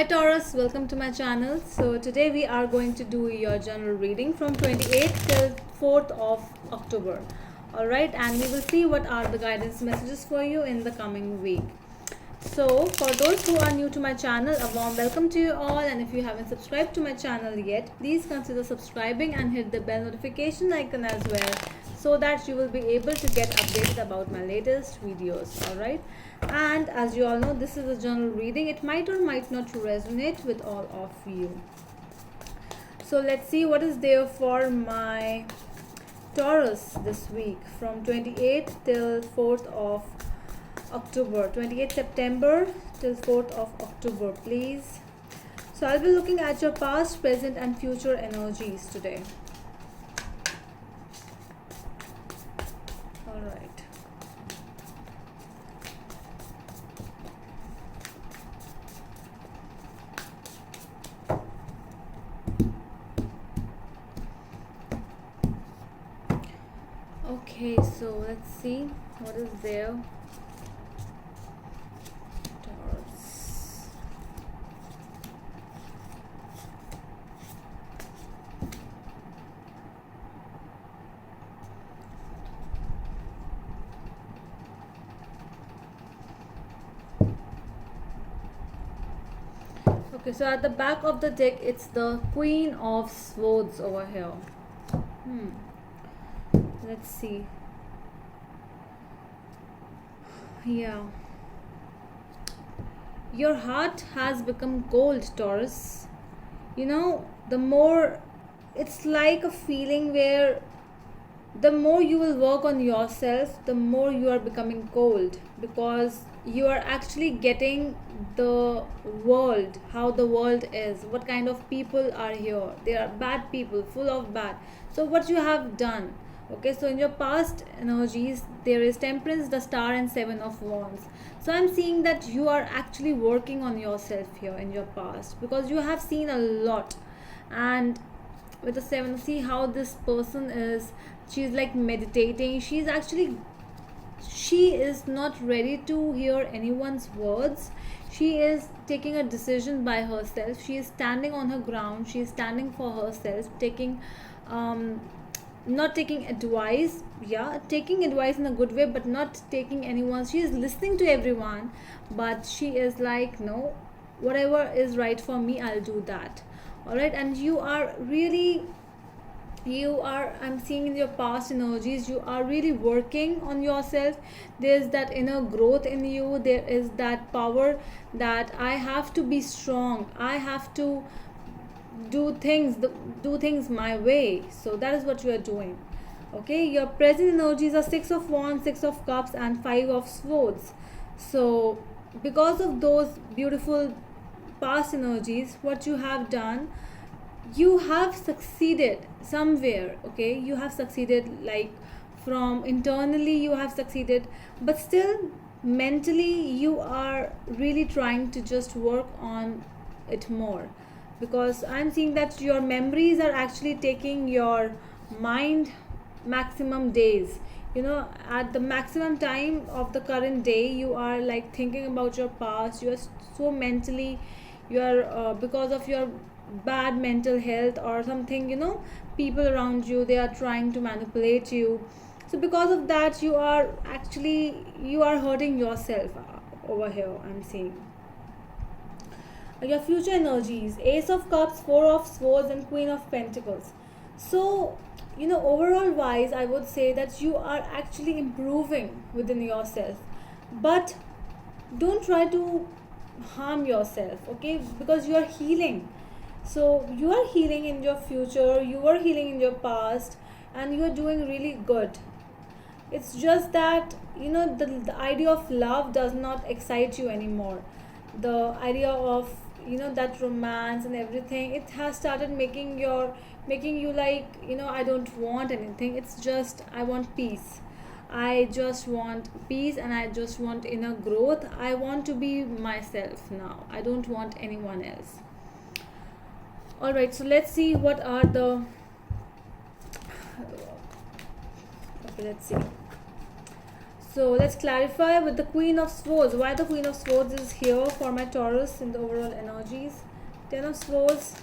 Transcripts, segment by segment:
Hi Taurus, welcome to my channel. So today we are going to do your general reading from 28th till 4th of October. Alright, and we will see what are the guidance messages for you in the coming week. So for those who are new to my channel, a warm welcome to you all, and if you haven't subscribed to my channel yet, please consider subscribing and hit the bell notification icon as well, so that you will be able to get updated about my latest videos. Alright, and as you all know, this is a general reading. It might or might not resonate with all of you. So let's see what is there for my Taurus this week from 28th till 4th of October, 28th September till 4th of October, please. So I'll be looking at your past, present and future energies today. All right. Okay, so let's see what is there. Taurus. Okay, so at the back of the deck, it's the Queen of Swords over here. Let's see. Yeah. Your heart has become cold, Taurus. You know, the more it's like a feeling where the more you will work on yourself, the more you are becoming cold, because you are actually getting the world, how the world is, what kind of people are here. They are bad people, full of bad. So what you have done. Okay, so in your past energies, there is Temperance, the Star and Seven of Wands. So I'm seeing that you are actually working on yourself here in your past, because you have seen a lot. And with the Seven, see how this person is. She's like meditating. She is not ready to hear anyone's words. She is taking a decision by herself. She is standing on her ground. She is standing for herself, taking not taking advice, taking advice in a good way, but not taking anyone. She is listening to everyone, but she is like, no, whatever is right for me, I'll do that. All right, and I'm seeing in your past energies, you are really working on yourself. There's that inner growth in you. There is that power that I have to be strong, I have to do things my way. So that is what you are doing. Okay, your present energies are Six of Wands, Six of Cups and Five of Swords. So because of those beautiful past energies, what you have done, you have succeeded somewhere. Okay, you have succeeded, like from internally you have succeeded, but still mentally you are really trying to just work on it more, because I'm seeing that your memories are actually taking your mind maximum days. You know, at the maximum time of the current day, you are like thinking about your past. You are so mentally, you are because of your bad mental health or something, you know, people around you, they are trying to manipulate you. So because of that, you are hurting yourself over here, I'm seeing. Your future energies, Ace of Cups, Four of Swords and Queen of Pentacles. So, you know, overall wise, I would say that you are actually improving within yourself, but don't try to harm yourself, okay, because you are healing. So you are healing in your future, you were healing in your past, and you are doing really good. It's just that, you know, the idea of love does not excite you anymore. The idea of, you know, that romance and everything, it has started making you like, you know, I don't want anything. It's just, I want peace. I just want peace and I just want inner growth. I want to be myself now. I don't want anyone else. All right, so let's see what are the okay, let's see. So let's clarify with the Queen of Swords. Why the Queen of Swords is here for my Taurus in the overall energies. Ten of Swords.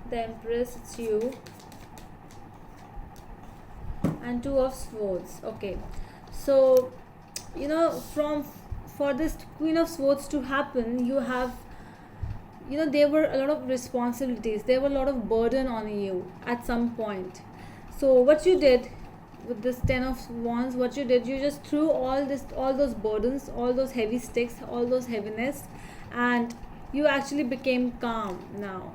The Empress, it's you. And Two of Swords. Okay. So, for this Queen of Swords to happen, there were a lot of responsibilities, there were a lot of burden on you at some point. So what you did with this Ten of Wands, what you did, you just threw all those burdens, all those heavy sticks, all those heaviness, and you actually became calm now,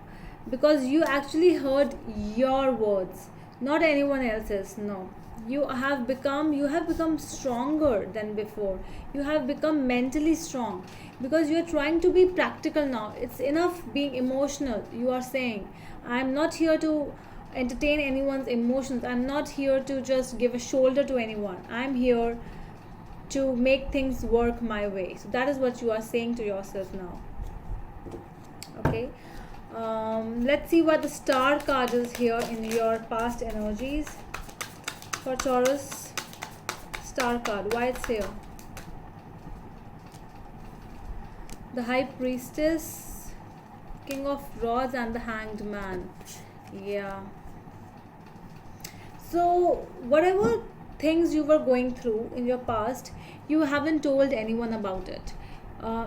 because you actually heard your words, not anyone else's. No, you have become stronger than before. You have become mentally strong, because you are trying to be practical now. It's enough being emotional. You are saying, I'm not here to entertain anyone's emotions. I'm not here to just give a shoulder to anyone. I'm here to make things work my way. So that is what you are saying to yourself now. Okay. Let's see what the Star card is here in your past energies for Taurus. Star card, why it's here? The High Priestess, King of Rods, and the Hanged Man. Yeah. So whatever things you were going through in your past, you haven't told anyone about it.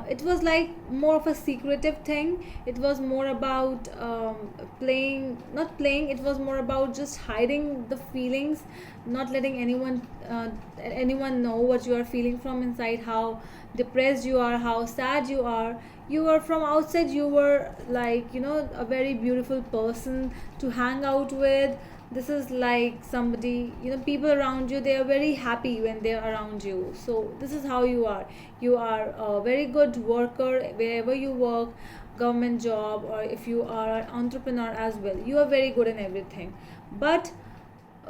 It was like more of a secretive thing. It was more about not playing. It was more about just hiding the feelings, not letting anyone know what you are feeling from inside, how depressed you are, how sad you are. You were from outside, you were like, a very beautiful person to hang out with. This is like somebody, people around you, they are very happy when they are around you. So this is how you are. You are a very good worker wherever you work, government job, or if you are an entrepreneur as well, you are very good in everything. But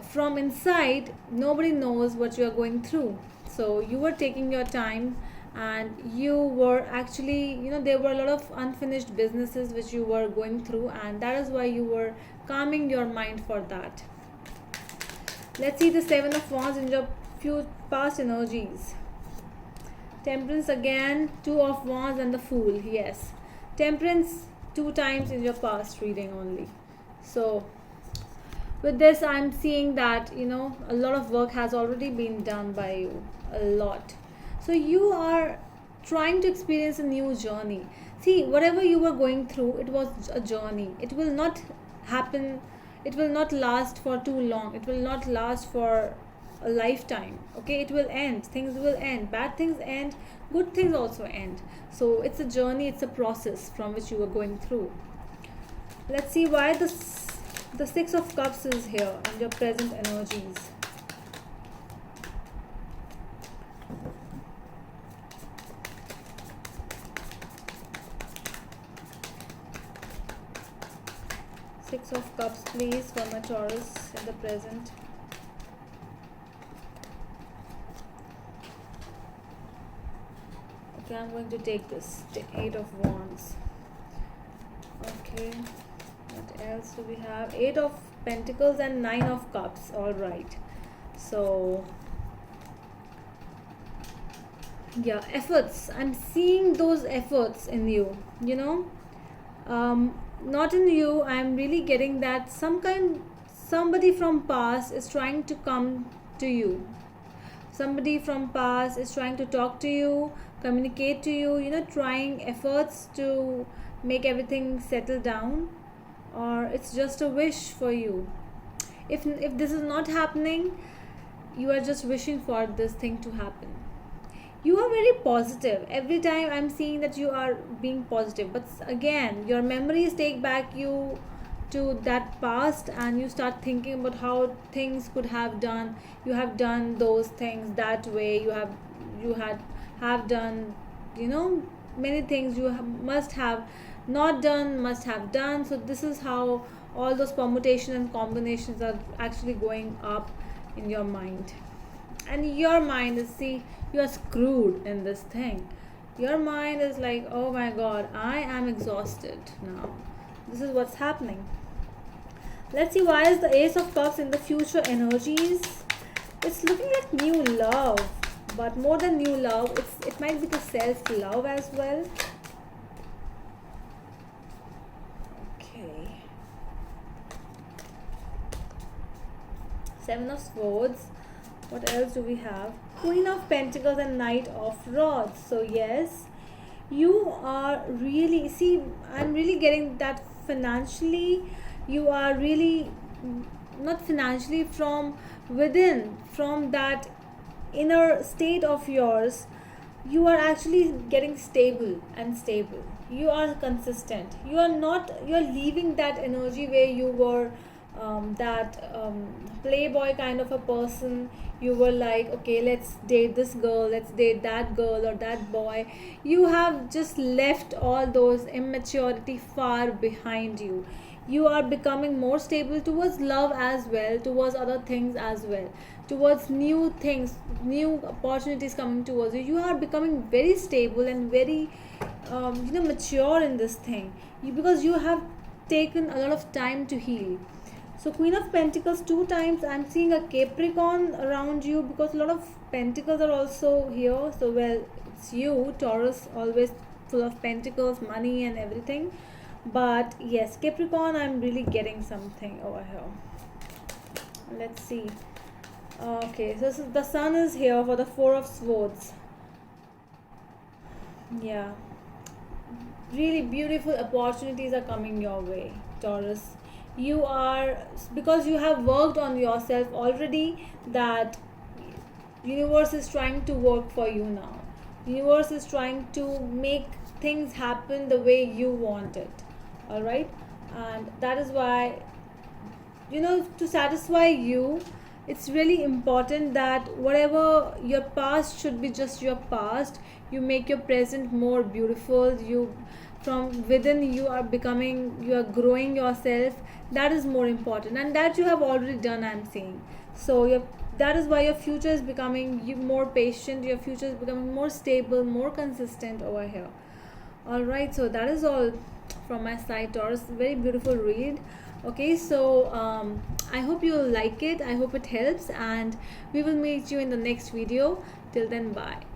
from inside, nobody knows what you are going through. So you were taking your time, and you were actually, there were a lot of unfinished businesses which you were going through, and that is why you were calming your mind for that. Let's see the Seven of Wands in your few past energies. Temperance again, Two of Wands, and the Fool. Yes, Temperance 2 times in your past reading only. So with this, I'm seeing that a lot of work has already been done by you, a lot. So you are trying to experience a new journey. See, whatever you were going through, it was a journey. It will not happen, it will not last for too long. It will not last for a lifetime. Okay, it will end. Things will end. Bad things end, good things also end. So it's a journey, it's a process from which you are going through. Let's see why the Six of Cups is here in your present energies. Six of Cups, please, for my Taurus in the present. Okay, I'm going to take this, the Eight of Wands. Okay, what else do we have? Eight of Pentacles and Nine of Cups. All right. So, yeah, efforts. I'm seeing those efforts in you, not in you. I'm really getting that somebody from past is trying to come to you. Somebody from past is trying to talk to you, communicate to you, trying efforts to make everything settle down, or it's just a wish for you. If this is not happening, you are just wishing for this thing to happen. You are very positive. Every time I'm seeing that you are being positive, but again, your memories take back you to that past, and you start thinking about how things could have done. You have done those things that way. You have done, many things you must have not done, must have done. So this is how all those permutations and combinations are actually going up in your mind. And your mind is, see, you are screwed in this thing. Your mind is like, oh my god, I am exhausted now. This is what's happening. Let's see, why is the Ace of Cups in the future energies? It's looking like new love, but more than new love, it might be the self-love as well. Okay. Seven of Swords. What else do we have? Queen of Pentacles and Knight of Rods. So yes, you are really, see, I'm really getting that financially, you are really, not financially, from within, from that inner state of yours, you are actually getting stable and stable. You are consistent. You are not, you are leaving that energy where you were that playboy kind of a person. You were like, okay, let's date this girl, let's date that girl or that boy. You have just left all those immaturity far behind you. You are becoming more stable towards love as well, towards other things as well, towards new things, new opportunities coming towards you. You are becoming very stable and very mature in this thing, because you have taken a lot of time to heal. So Queen of Pentacles 2 times. I'm seeing a Capricorn around you, because a lot of Pentacles are also here. So well, it's you, Taurus, always full of Pentacles, money and everything. But yes, Capricorn, I'm really getting something over here. Let's see. Okay, so the Sun is here for the Four of Swords. Yeah, really beautiful opportunities are coming your way, Taurus. You are, because you have worked on yourself already, that universe is trying to work for you now. Universe is trying to make things happen the way you want it. All right, and that is why, to satisfy you, it's really important that whatever your past should be just your past. You make your present more beautiful. You, from within, you are becoming, you are growing yourself. That is more important, and that you have already done, I'm saying. So that is why your future is becoming more patient. Your future is becoming more stable, more consistent over here. All right, so that is all from my side, Taurus. Very beautiful read. Okay, so I hope you like it. I hope it helps, and we will meet you in the next video. Till then, bye.